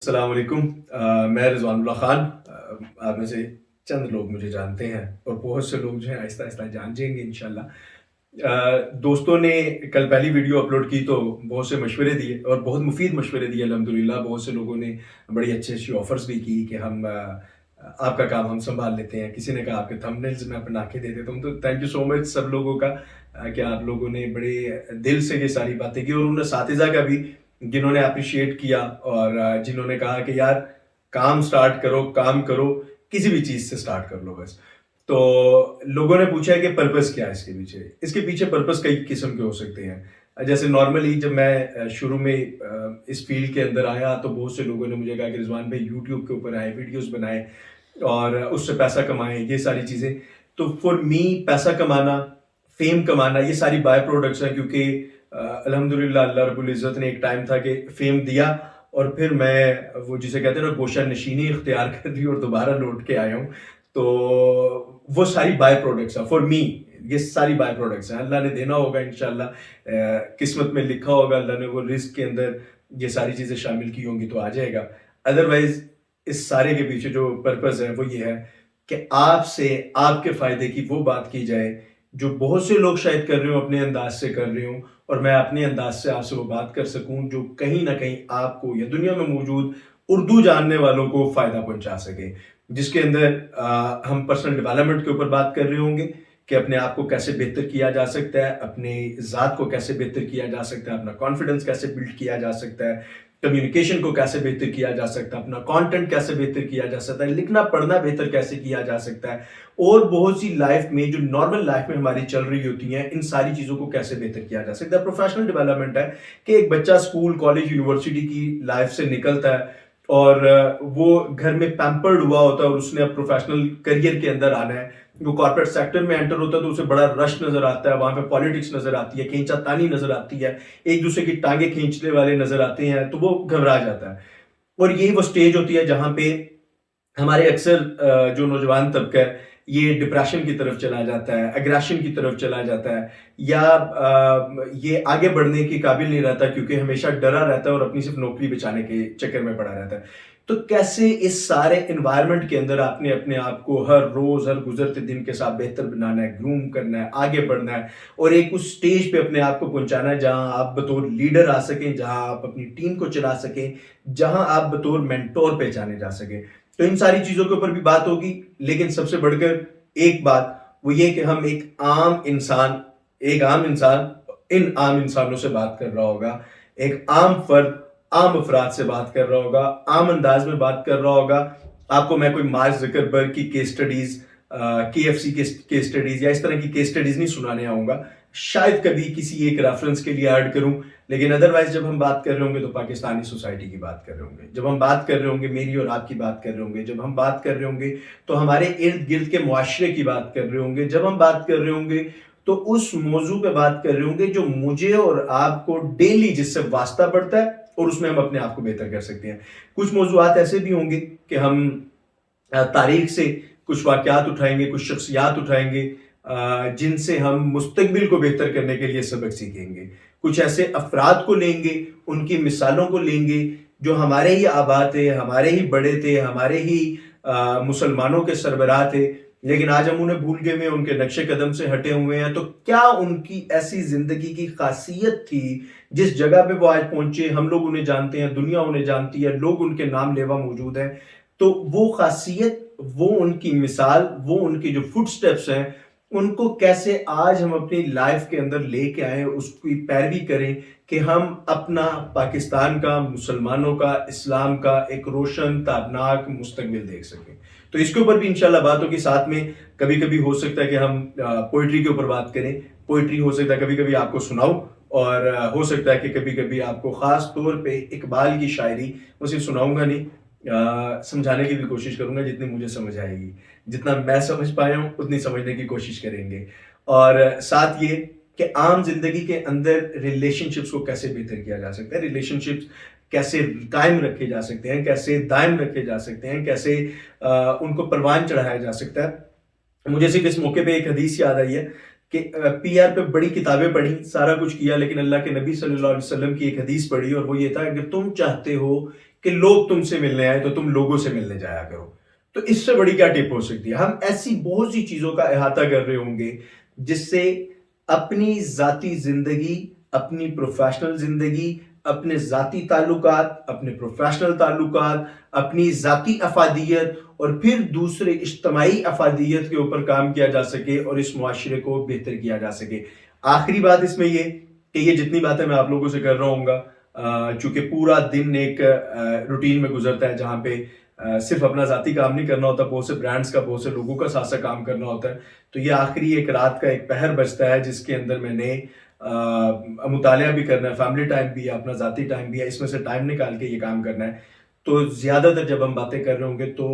अस्सलाम वालेकुम। मैं रिज़वानुल्लाह ख़ान। आप में से चंद लोग मुझे जानते हैं और बहुत से लोग जो हैं आहिस्ता-आहिस्ता जान जाएँगे इंशाल्लाह। दोस्तों ने कल पहली वीडियो अपलोड की तो बहुत से मशवरे दिए और बहुत मुफ़ीद मशवरे दिए अल्हम्दुलिल्लाह। बहुत से लोगों ने बड़ी अच्छी-अच्छी ऑफ़र्स भी की कि हम आपका काम हम सँभाल लेते हैं। किसी ने कहा आपके थंबनेल्स मैं बना के दे देता हूँ। तो थैंक यू सो मच सब लोगों का कि आप लोगों ने बड़े दिल से ये सारी बातें की और उन असातिज़ा का भी जिन्होंने एप्रिशिएट किया और जिन्होंने कहा कि यार काम स्टार्ट करो, काम करो, किसी भी चीज़ से स्टार्ट कर लो बस। तो लोगों ने पूछा है कि पर्पस क्या है इसके पीछे? इसके पीछे पर्पस कई किस्म के हो सकते हैं। जैसे नॉर्मली जब मैं शुरू में इस फ़ील्ड के अंदर आया तो बहुत से लोगों ने मुझे कहा कि रिज़वान भाई यूट्यूब के ऊपर आए, वीडियोज़ बनाएँ और उससे पैसा कमाएँ, ये सारी चीज़ें। तो फॉर मी पैसा कमाना, फ़ेम कमाना ये सारी बाय प्रोडक्ट्स हैं क्योंकि अल्हम्दुलिल्लाह अल्लाह रब्बुल इज़्ज़त ने एक टाइम था कि फ़ेम दिया और फिर मैं वो जिसे कहते हैं ना गोशा नशीनी इख्तियार कर ली और दोबारा लौट के आया हूँ। तो वो सारी बाय प्रोडक्ट्स हैं फॉर मी। ये सारी बाय प्रोडक्ट्स हैं। अल्लाह ने देना होगा इंशाल्लाह, किस्मत में लिखा होगा, अल्लाह ने वो रिज़्क के अंदर ये सारी चीज़ें शामिल की होंगी तो आ जाएगा। अदरवाइज़ इस सारे के पीछे जो पर्पस है वो ये है कि आपसे आपके फ़ायदे की वो बात की जाए जो बहुत से लोग शायद कर रहे हो, अपने अंदाज से कर रहे हो और मैं अपने अंदाज से आपसे वो बात कर सकूं जो कहीं ना कहीं आपको या दुनिया में मौजूद उर्दू जानने वालों को फायदा पहुंचा सके। जिसके अंदर हम पर्सनल डेवलपमेंट के ऊपर बात कर रहे होंगे कि अपने आप को कैसे बेहतर किया जा सकता है, अपने ज़ात को कैसे बेहतर किया जा सकता है, अपना कॉन्फिडेंस कैसे बिल्ड किया जा सकता है, कम्युनिकेशन को कैसे बेहतर किया जा सकता है, अपना कंटेंट कैसे बेहतर किया जा सकता है, लिखना पढ़ना बेहतर कैसे किया जा सकता है और बहुत सी लाइफ में जो नॉर्मल लाइफ में हमारी चल रही होती हैं इन सारी चीज़ों को कैसे बेहतर किया जा सकता है। प्रोफेशनल डेवलपमेंट है कि एक बच्चा स्कूल, कॉलेज, यूनिवर्सिटी की लाइफ से निकलता है और वो घर में पैम्पर्ड हुआ होता है और उसने अब प्रोफेशनल करियर के अंदर आना है। वो कॉर्पोरेट सेक्टर में एंटर होता है तो उसे बड़ा रश नजर आता है, वहां पे पॉलिटिक्स नजर आती है, खींचातानी नजर आती है, एक दूसरे की टांगे खींचने वाले नजर आते हैं तो वो घबरा जाता है। और यही वो स्टेज होती है जहां पे हमारे अक्सर जो नौजवान तबका है ये डिप्रेशन की तरफ चला जाता है, एग्रेशन की तरफ चला जाता है या ये आगे बढ़ने के काबिल नहीं रहता क्योंकि हमेशा डरा रहता है और अपनी सिर्फ नौकरी बचाने के चक्कर में पड़ा रहता है। तो कैसे इस सारे एनवायरनमेंट के अंदर आपने अपने आप को हर रोज हर गुजरते दिन के साथ बेहतर बनाना है, ग्रूम करना है, आगे बढ़ना है और एक उस स्टेज पे अपने आप को पहुंचाना है जहां आप बतौर लीडर आ सकें, जहां आप अपनी टीम को चला सकें, जहां आप बतौर मेंटोर पहचाने जा सकें। तो इन सारी चीजों के ऊपर भी बात होगी, लेकिन सबसे बढ़कर एक बात वो ये कि हम एक आम इंसान इन आम इंसानों से बात कर रहा होगा, एक आम फर्द आम अफराद से बात कर रहा होगा, आम अंदाज में बात कर रहा होगा। आपको मैं कोई मार्क ज़करबर्ग की केस स्टडीज, केएफसी के केस स्टडीज या इस तरह की केस स्टडीज नहीं सुनाने आऊंगा। शायद कभी किसी एक रेफरेंस के लिए ऐड करूं, लेकिन अदरवाइज जब हम बात कर रहे होंगे तो पाकिस्तानी सोसाइटी की बात कर रहे होंगे, जब हम बात कर रहे होंगे मेरी और आपकी बात कर रहे होंगे, जब हम बात कर रहे होंगे तो हमारे इर्द गिर्द के मुआशरे की बात कर रहे होंगे, जब हम बात कर रहे होंगे तो उस मौजू पे बात कर रहे होंगे जो मुझे और आपको डेली जिससे वास्ता पड़ता है और उसमें हम अपने आप को बेहतर कर सकते हैं। कुछ मौजूआत ऐसे भी होंगे कि हम तारीख से कुछ वाकयात उठाएंगे, कुछ शख्सियात उठाएंगे जिनसे हम मुस्तकबिल को बेहतर करने के लिए सबक सीखेंगे। कुछ ऐसे अफराद को लेंगे, उनकी मिसालों को लेंगे जो हमारे ही आबा थे, हमारे ही बड़े थे, हमारे ही मुसलमानों के सरबराह थे, लेकिन आज हम उन्हें भूल गए, में उनके नक्शे कदम से हटे हुए हैं। तो क्या उनकी ऐसी जिंदगी की खासियत थी जिस जगह पे वो आज पहुंचे, हम लोग उन्हें जानते हैं, दुनिया उन्हें जानती है, लोग उनके नाम लेवा मौजूद है। तो वो खासियत, वो उनकी मिसाल, वो उनके जो फुटस्टेप्स हैं, उनको कैसे आज हम अपनी लाइफ के अंदर लेके आए, उसकी पैरवी करें कि हम अपना पाकिस्तान का, मुसलमानों का, इस्लाम का एक रोशन ताबनाक मुस्तकबिल देख सकें। तो इसके ऊपर भी इंशाल्लाह बात होगी। साथ में कभी कभी हो सकता है कि हम पोइट्री के ऊपर बात करें, पोइट्री हो सकता है कभी कभी आपको सुनाऊं और हो सकता है कि कभी कभी आपको खास तौर पे इकबाल की शायरी वो सिर्फ सुनाऊंगा नहीं, समझाने की भी कोशिश करूंगा जितनी मुझे समझ आएगी। जितना मैं समझ पाया हूं उतनी समझने की कोशिश करेंगे। और साथ ये कि आम जिंदगी के अंदर रिलेशनशिप्स को कैसे बेहतर किया जा सकता है, रिलेशनशिप्स कैसे कायम रखे जा सकते हैं, कैसे दायम रखे जा सकते हैं, कैसे उनको परवान चढ़ाया जा सकता है। मुझे सिर्फ इस मौके पे एक हदीस याद आई है कि पीआर पे बड़ी किताबें पढ़ी, सारा कुछ किया, लेकिन अल्लाह के नबी सल्लल्लाहु अलैहि वसल्लम की एक हदीस पढ़ी और वो ये था, अगर तुम चाहते हो कि लोग तुमसे मिलने आए तो तुम लोगों से मिलने जाया करो। तो इससे बड़ी क्या टिप हो सकती है? हम ऐसी बहुत सी चीजों का अहाता कर रहे होंगे जिससे अपनी जाती जिंदगी, अपनी प्रोफेशनल जिंदगी, अपने जाती ताल्लुकात, अपने प्रोफेशनल ताल्लुकात, अपनी जाती अफादियत और फिर दूसरे इज्तमाही अफादियत के ऊपर काम किया जा सके और इस मुआशरे को बेहतर किया जा सके। आखिरी बात इसमें ये कि ये जितनी बातें मैं आप लोगों से कर रहा हूँ, चूंकि पूरा दिन एक रूटीन में गुजरता है जहाँ पे सिर्फ अपना जाती काम नहीं करना होता, बहुत से ब्रांड्स का, बहुत से लोगों का साथ साथ काम करना होता है। तो ये आखिरी एक रात का एक पहर बचता है जिसके अंदर मैंने मुतालिया भी करना है, फैमिली टाइम भी है, अपना जाती टाइम भी है, इसमें से टाइम निकाल के ये काम करना है। तो ज्यादातर जब हम बातें कर रहे होंगे तो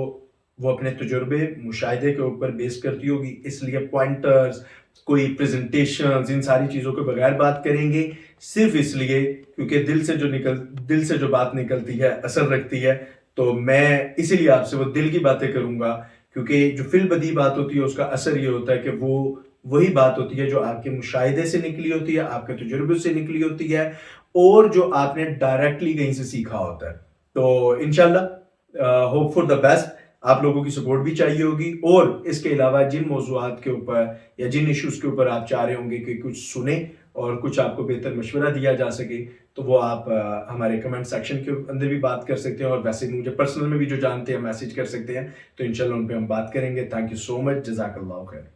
वो अपने तजुर्बे, मुशाहिदे के ऊपर बेस करती होगी, इसलिए पॉइंटर्स, कोई प्रेजेंटेशन, इन सारी चीजों के बगैर बात करेंगे, सिर्फ इसलिए क्योंकि दिल से जो बात निकलती है असर रखती है। तो मैं इसीलिए आपसे वो दिल की बातें करूंगा, क्योंकि जो फिल बदी बात होती है उसका असर ये होता है कि वो वही बात होती है जो आपके मुशाहिदे से निकली होती है, आपके तजुर्बे से निकली होती है और जो आपने डायरेक्टली कहीं से सीखा होता है। तो इंशाल्लाह होप फॉर द बेस्ट। आप लोगों की सपोर्ट भी चाहिए होगी और इसके अलावा जिन मौजूआत के ऊपर या जिन इश्यूज के ऊपर आप चाह रहे होंगे कि कुछ सुने और कुछ आपको बेहतर मशवरा दिया जा सके, तो वो आप हमारे कमेंट सेक्शन के अंदर भी बात कर सकते हैं और वैसे मुझे पर्सनल में भी जो जानते हैं मैसेज कर सकते हैं। तो इंशाल्लाह उन पे हम बात करेंगे। थैंक यू सो मच, जज़ाकल्लाह खैर।